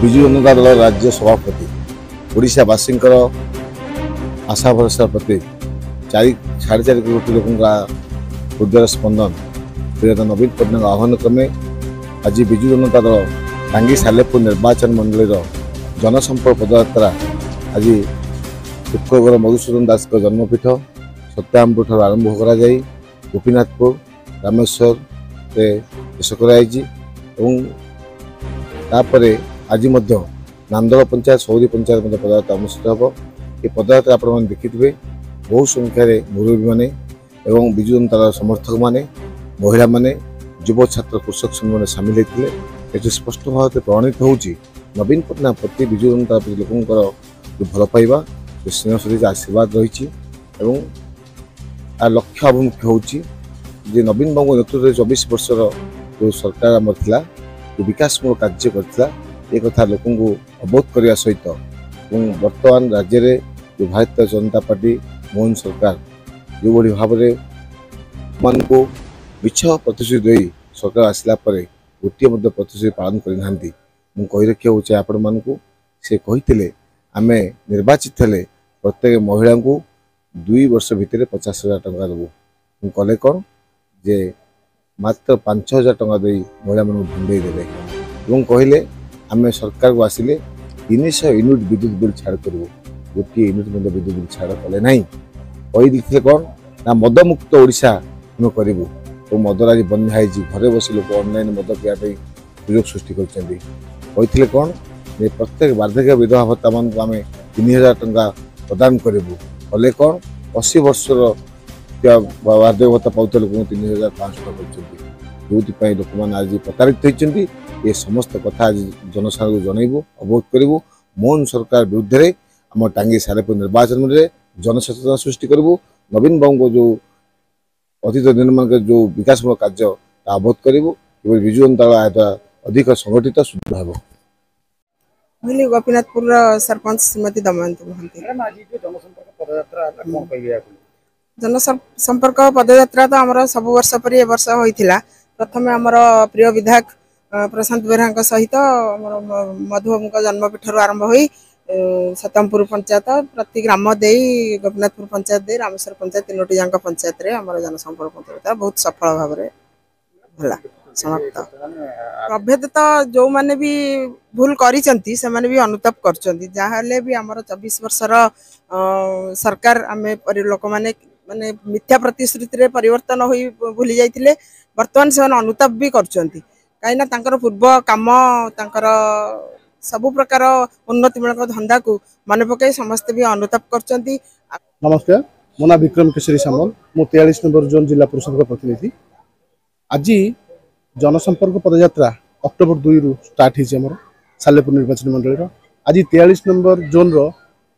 विजु जनता दल राज्य सभापति ओडिशावासी आशा भरोसा प्रति 4.5 कोटी लोक हृदय स्पंदन प्रियता नवीन पट्टनायक आह्वान क्रमे आज विजु जनता दल टांगी सालेपुर निर्वाचन मंडल जनसंपर्क पदयात्रा आज शुक्रवार मधुसूदन दास जन्मपीठ सत्यामपुर ठार आरंभ करा जाई गोपीनाथपुर रामेश्वर शेष कराई आज नांदल पंचायत सौदी पंचायत पदयात्रा अनुष्ठित हम। ये पदयात्रा आप देखिथे बहु संख्यार मुरब्बी मैंने विजु जनता दल समर्थक मैंने महिला माने युव छात्र कृषक संघ मैंने सामिल होते। ये स्पष्ट भाव प्रमाणित होची नवीन पट्टनायक प्रति विजु जनता लोकंर जो भल पाइबा जो स्नेह सहित आशीर्वाद रही लक्ष्य अभिमुख्य होची जे नवीन बाबू नेतृत्व 24 वर्षर जो सरकार आम था जो विकासमूलक कार्य करता ये कथा लोक अवगत करने सहित वर्तमान राज्य में जो भारतीय जनता पार्टी मोहन सरकार जो भाव में मान को मिछ प्रतिश्रुति दे सरकार आसला गोटे प्रतिश्रुति पालन करना कही रखा चाहे आपण मानू से कहते आम निर्वाचित हेले प्रत्येक महिला को 2 वर्ष भितर 50,000 टंका देवु कले कौन जे मात्र 5,000 टंका दे महिला मान भंडे देवे कहले आम सरकार को आसिले 300 यूनिट विद्युत बिल छाड़ करूँ गोटे यूनिट विद्युत बिल छाड़ कले ना कही कौन ना मदमुक्त ओडिशा आम करूँ तो मदर आज बंधा घरे बस लोक ऑनलाइन मद पीवाई सुजोग सृष्टि करते कौन जे प्रत्येक बार्धक्य विधवा भत्ता मान आम 3,000 टंका प्रदान करूँ कले कौन 80 वर्षर बार्धक्य भत्ता पाते लोक 3,500 कर जो लोक मैंने आज प्रतारित होती ये समस्त कथा आज जनसाधारण को जनइबू अवगत करूँ मोहन सरकार विरुद्ध में आम टांगी सालेपुर निर्वाचन में जनसचेतना सृष्टि करूँ नवीन बाबू को जो अतीत दिन मान जो विकासमूलक कार्य अवगत करूँ कि विजु जनता दल अधिक संगठित सुदृढ़ हो। गोपीनाथपुर सरपंच श्रीमती दमयंती महंती जनसंपर्क पदयात्रा तो आमर सब वर्ष पर ए वर्ष होइथिला। प्रथम आमर प्रिय विधायक प्रशांत बेहरा सहित मधुबाबू जन्मपीठ आरंभ हो सतमपुर पंचायत प्रति ग्राम दे गोपीनाथपुर पंचायत दे रामेश्वर पंचायत 3टी जांक पंचायत रे आमर जनसंपर्क पदयात्रा बहुत सफल भाव में भला समाप्त। प्रभेद तो जो माने भी भूल करिसंती से माने भी अनुताप करचंती जाहाले भी आमर 24 वर्षर सरकार आमे लोक माने माने मिथ्या प्रतिश्रुति रे परिवर्तन होई भूली जाइथिले वर्तमान से अनुताप भी करचंती कहीं तांकर पूर्व काम तांकर सबु प्रकार उन्नतिमूलक धंदा को मन पकई समस्त भी अनुताप करचंती। नमस्कार मो ना विक्रम केशरी सामल मो 43 नंबर जोन जिला परिषद प्रतिनिधि। आज जनसंपर्क पदयात्रा अक्टोबर 2 रु स्टार्ट होमर सालेपुर निर्वाचन मंडल आज 43 नंबर जोन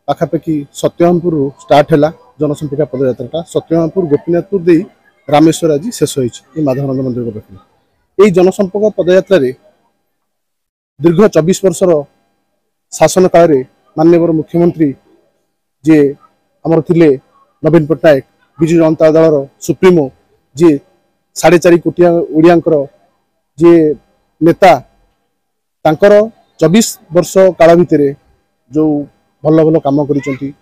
पाखापाखि सत्यमपुर स्टार्ट है जनसंपर्क पदयात्रा सत्यमपुर गोपीनाथपुर दे रामेश्वर आज शेष होती माधवानंद मंदिर पाखे यही जनसंपर्क पदयात्रा दीर्घ 24 वर्षर शासन काल माननीय मुख्यमंत्री जे आमर थिले नवीन पट्टनायक विजु जनता दल सुप्रीमो जे 4.5 कोटी ओडियांकर जे नेता तांकर 24 वर्ष काल भितर जो भल भल काम करिसंती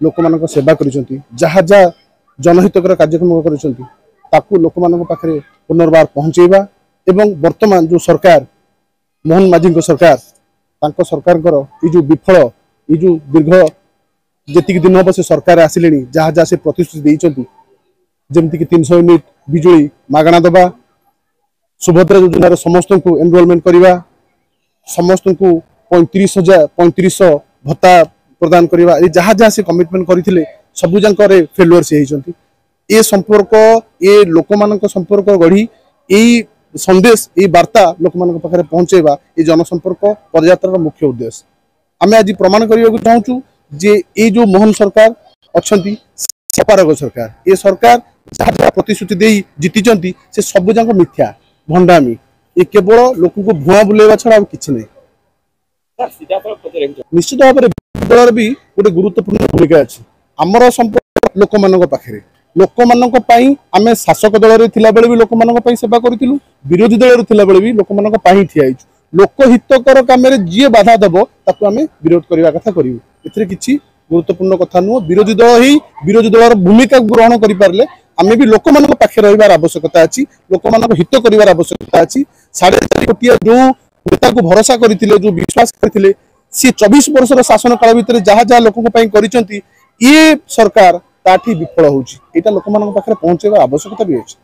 लोक मानक सेवा करिसंती जहा जहा जनहितकर कार्यक्रम करिसंती ताकू लोक मानक पाखरे पुनर्बार पहुंचेबा एवं वर्तमान जो सरकार मोहन माझी सरकार तांको सरकार जो विफल ये जो दीर्घ जी दिन हम से सरकार आसिले जहाँ जहाँ से प्रतिश्रुति देइचंती जमती कि 300 यूनिट बिजुली मागणा दबा सुभद्रा योजनार समस्त को एनरोलमेंट करवा समस्त को 35,000 भत्ता प्रदान करवा जहाँ जहाँ से कमिटमेंट करते सबुजाक फेलुअर से होती ये संपर्क ये लोक मान संपर्क गढ़ी यही संदेश ये वार्ता लोक मान पाखे पहुंचेबा ये जनसंपर्क पदयात्रा मुख्य उद्देश्य आम आज प्रमाण करने चाहूँ जे ये जो मोहन सरकार अच्छा सपारग सरकार ये सरकार जहाँ प्रतिश्रुति दे जीति से सबुजाक मिथ्या भंडामी ये केवल लोक को भुआ बुलेवा छड़ा किसी नहीं। निश्चित भाव में भी गोटे गुरुत्वपूर्ण भूमिका अच्छी आमर संपर्क लोक मान पाखे लोक मान आम शासक दल में थिला बेले भी लोक मान सेवा करूँ विरोधी दल थिला बेले भी लोक मान ठिया लोकहितकर काम जी बाधा दब ताकू आम विरोध करने कथा करूँ ए किसी गुरुत्वपूर्ण कथा नुह विरोधी दल ही विरोधी दल भूमिका ग्रहण करें आम भी लोक मान पाखे रही आवश्यकता अच्छी लोक मान हित कर आवश्यकता अच्छी 4.5 कोटी जो नेता को भरोसा करते जो विश्वास करते सी 24 वर्षर शासन काल भितर जहाँ जहाँ लोक ये सरकार ताठी विफल होता लोक मान पाखे पहुंचेगा आवश्यकता भी अच्छी।